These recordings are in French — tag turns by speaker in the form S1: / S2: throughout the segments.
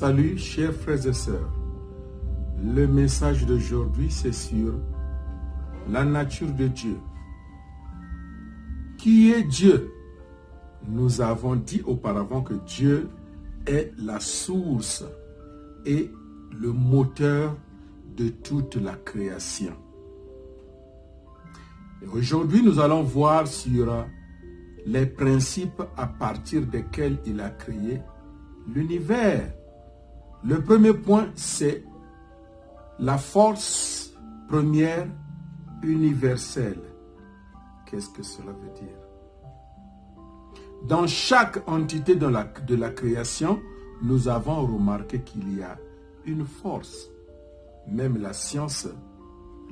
S1: Salut chers frères et sœurs, le message d'aujourd'hui c'est sur la nature de Dieu. Qui est Dieu? Nous avons dit auparavant que Dieu est la source et le moteur de toute la création. Et aujourd'hui nous allons voir sur les principes à partir desquels il a créé l'univers. Le premier point, c'est la force première universelle. Qu'est-ce que cela veut dire? Dans chaque entité de la création, nous avons remarqué qu'il y a une force. Même la science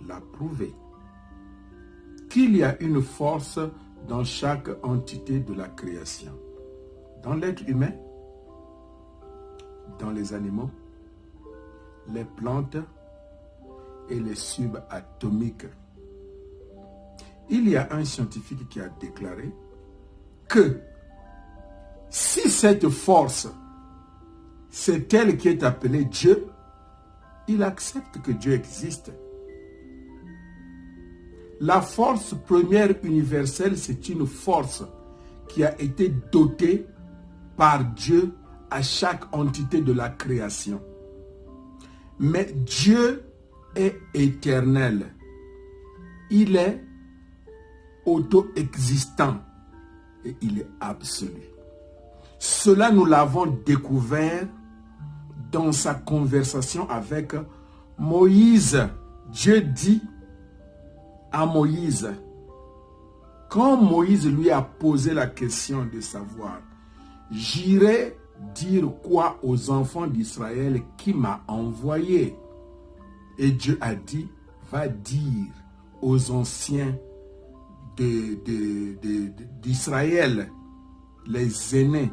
S1: l'a prouvé. Qu'il y a une force dans chaque entité de la création. Dans l'être humain, dans les animaux, les plantes et les subatomiques. Il y a un scientifique qui a déclaré que si cette force, c'est elle qui est appelée Dieu, il accepte que Dieu existe. La force première universelle, c'est une force qui a été dotée par Dieu à chaque entité de la création. Mais Dieu est éternel. Il est auto-existant et il est absolu. Cela, nous l'avons découvert dans sa conversation avec Moïse. Dieu dit à Moïse, quand Moïse lui a posé la question de savoir, j'irai dire quoi aux enfants d'Israël qui m'a envoyé? Et Dieu a dit, va dire aux anciens d'Israël, les aînés,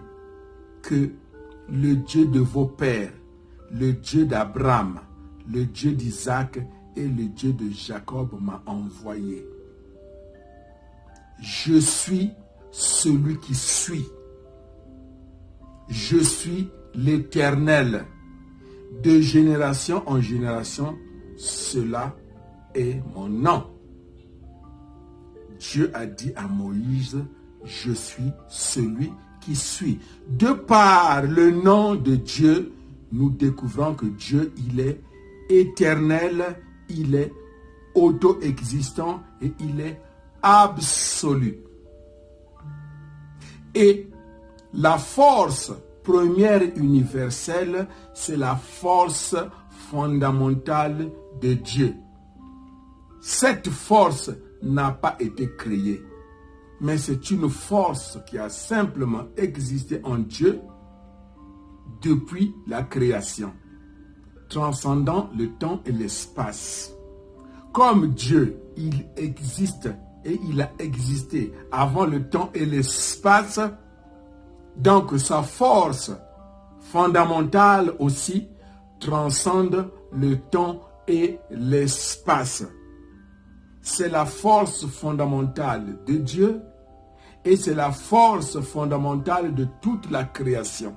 S1: que le Dieu de vos pères, le Dieu d'Abraham, le Dieu d'Isaac et le Dieu de Jacob m'a envoyé. Je suis celui qui suis. Je suis l'Éternel. De génération en génération, cela est mon nom. Dieu a dit à Moïse, je suis celui qui suis. De par le nom de Dieu, nous découvrons que Dieu, il est éternel, il est auto-existant et il est absolu. Et la force première universelle, c'est la force fondamentale de Dieu. Cette force n'a pas été créée, mais c'est une force qui a simplement existé en Dieu depuis la création, transcendant le temps et l'espace. Comme Dieu, il existe et il a existé avant le temps et l'espace, donc sa force fondamentale aussi transcende le temps et l'espace. C'est la force fondamentale de Dieu et c'est la force fondamentale de toute la création.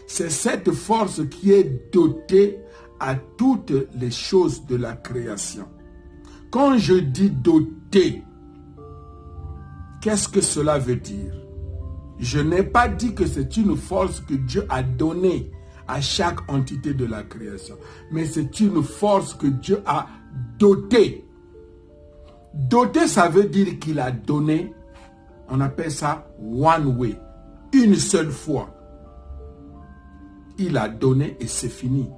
S1: C'est cette force qui est dotée à toutes les choses de la création. Quand je dis doté, qu'est-ce que cela veut dire? Je n'ai pas dit que c'est une force que Dieu a donnée à chaque entité de la création, mais c'est une force que Dieu a dotée. Doté, ça veut dire qu'il a donné, on appelle ça one way, une seule fois. Il a donné et c'est fini.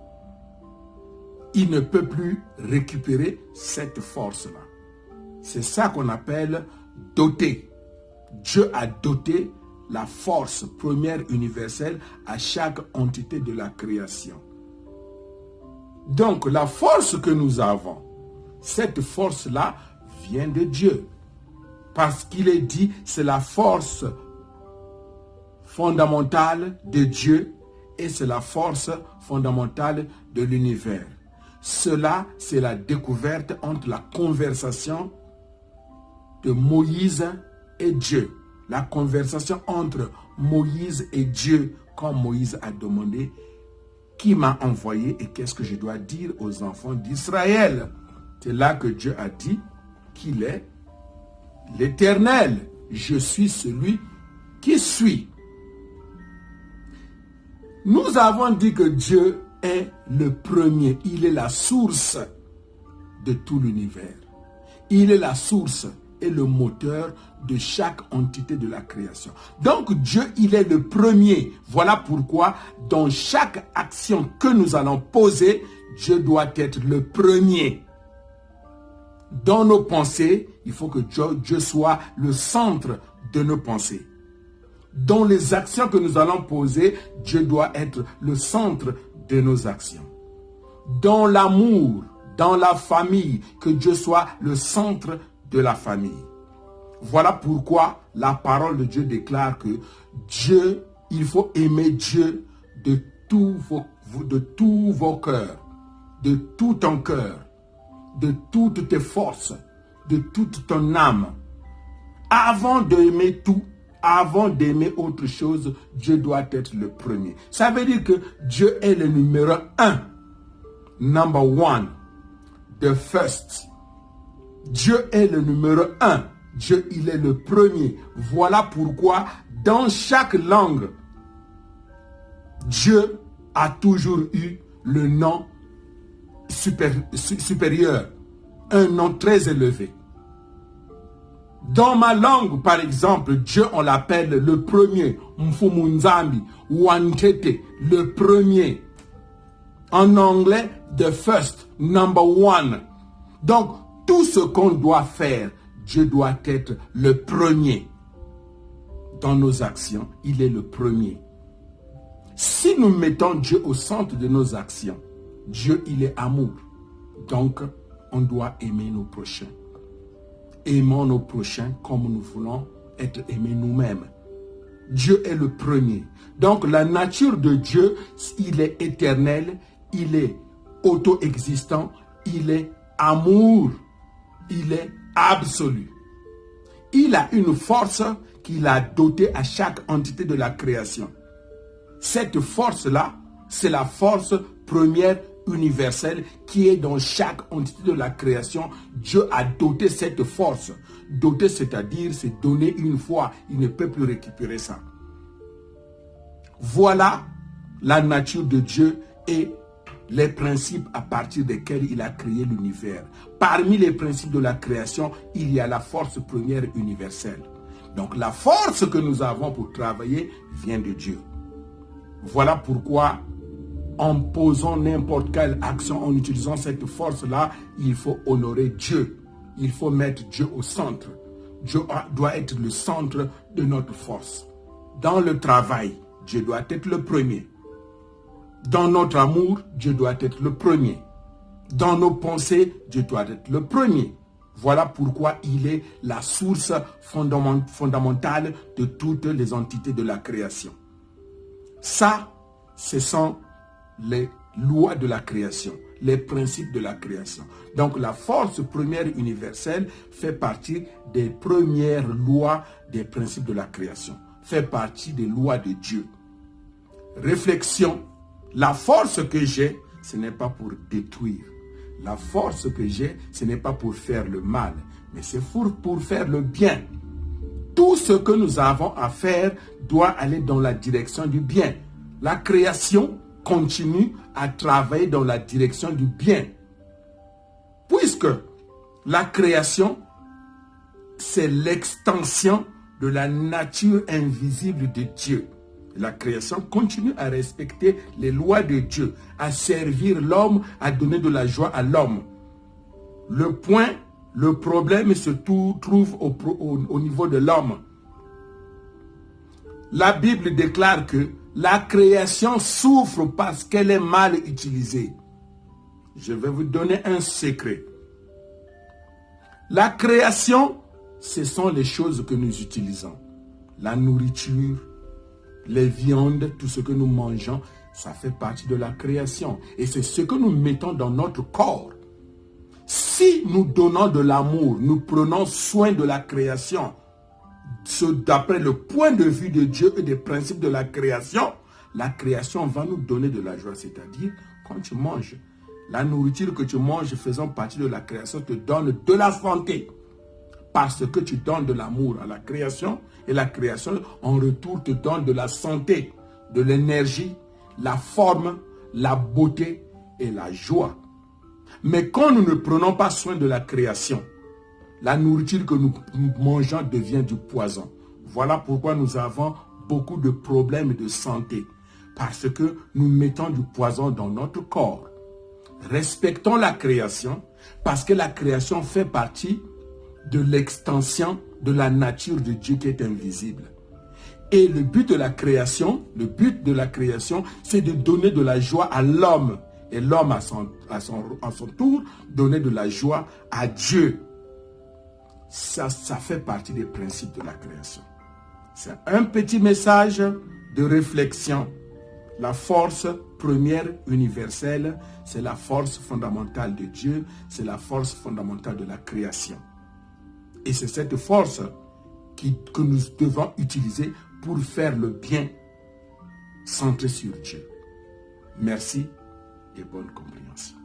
S1: Il ne peut plus récupérer cette force-là. C'est ça qu'on appelle doté. Dieu a doté la force première universelle à chaque entité de la création. Donc la force que nous avons, cette force-là vient de Dieu. Parce qu'il est dit, c'est la force fondamentale de Dieu et c'est la force fondamentale de l'univers. Cela, c'est la découverte entre la conversation de Moïse et Dieu. La conversation entre Moïse et Dieu quand Moïse a demandé qui m'a envoyé et qu'est-ce que je dois dire aux enfants d'Israël. C'est là que Dieu a dit qu'il est l'Éternel. Je suis celui qui suis. Nous avons dit que Dieu est le premier. Il est la source de tout l'univers. Il est la source et le moteur de chaque entité de la création. Donc Dieu, il est le premier. Voilà pourquoi dans chaque action que nous allons poser, Dieu doit être le premier. Dans nos pensées, il faut que Dieu soit le centre de nos pensées. Dans les actions que nous allons poser, Dieu doit être le centre de nos actions. Dans l'amour, dans la famille, que Dieu soit le centre de la famille. Voilà pourquoi la parole de Dieu déclare que Dieu, il faut aimer Dieu de tous vos cœurs, de tout ton cœur, de toutes tes forces, de toute ton âme. Avant d'aimer tout, avant d'aimer autre chose, Dieu doit être le premier. Ça veut dire que Dieu est le numéro 1. Number one. The first. Dieu est le numéro 1. Dieu, il est le premier. Voilà pourquoi dans chaque langue, Dieu a toujours eu le nom supérieur. Un nom très élevé. Dans ma langue, par exemple, Dieu, on l'appelle le premier. Mfumunzambi, Wantete, le premier. En anglais, the first, number one. Donc, tout ce qu'on doit faire, Dieu doit être le premier. Dans nos actions, il est le premier. Si nous mettons Dieu au centre de nos actions, Dieu, il est amour. Donc, on doit aimer nos prochains. Aimons nos prochains comme nous voulons être aimés nous-mêmes. Dieu est le premier. Donc la nature de Dieu, il est éternel, il est auto-existant, il est amour, il est absolu. Il a une force qu'il a dotée à chaque entité de la création. Cette force-là, c'est la force première universelle qui est dans chaque entité de la création. Dieu a doté cette force. Doté, c'est-à-dire, c'est donné une fois. Il ne peut plus récupérer ça. Voilà la nature de Dieu et les principes à partir desquels il a créé l'univers. Parmi les principes de la création, il y a la force première universelle. Donc la force que nous avons pour travailler vient de Dieu. Voilà pourquoi en posant n'importe quelle action, en utilisant cette force-là, il faut honorer Dieu. Il faut mettre Dieu au centre. Dieu doit être le centre de notre force. Dans le travail, Dieu doit être le premier. Dans notre amour, Dieu doit être le premier. Dans nos pensées, Dieu doit être le premier. Voilà pourquoi il est la source fondamentale de toutes les entités de la création. Ça, ce sont les lois de la création, les principes de la création. Donc la force première universelle fait partie des premières lois des principes de la création, fait partie des lois de Dieu. Réflexion, la force que j'ai, ce n'est pas pour détruire. La force que j'ai, ce n'est pas pour faire le mal, mais c'est pour faire le bien. Tout ce que nous avons à faire doit aller dans la direction du bien. La création continue à travailler dans la direction du bien. Puisque la création, c'est l'extension de la nature invisible de Dieu. La création continue à respecter les lois de Dieu, à servir l'homme, à donner de la joie à l'homme. Le problème se trouve au niveau de l'homme. La Bible déclare que la création souffre parce qu'elle est mal utilisée. Je vais vous donner un secret. La création, ce sont les choses que nous utilisons. La nourriture, les viandes, tout ce que nous mangeons, ça fait partie de la création. Et c'est ce que nous mettons dans notre corps. Si nous donnons de l'amour, nous prenons soin de la création, d'après le point de vue de Dieu et des principes de la création, la création va nous donner de la joie. C'est-à-dire, quand tu manges, la nourriture que tu manges faisant partie de la création te donne de la santé. Parce que tu donnes de l'amour à la création et la création en retour te donne de la santé, de l'énergie, la forme, la beauté et la joie. Mais quand nous ne prenons pas soin de la création, la nourriture que nous mangeons devient du poison. Voilà pourquoi nous avons beaucoup de problèmes de santé. Parce que nous mettons du poison dans notre corps. Respectons la création parce que la création fait partie de l'extension de la nature de Dieu qui est invisible. Et le but de la création, c'est de donner de la joie à l'homme. Et l'homme, à son tour, donner de la joie à Dieu. Ça fait partie des principes de la création. C'est un petit message de réflexion. La force première universelle, c'est la force fondamentale de Dieu, c'est la force fondamentale de la création. Et c'est cette force que nous devons utiliser pour faire le bien centré sur Dieu. Merci et bonne compréhension.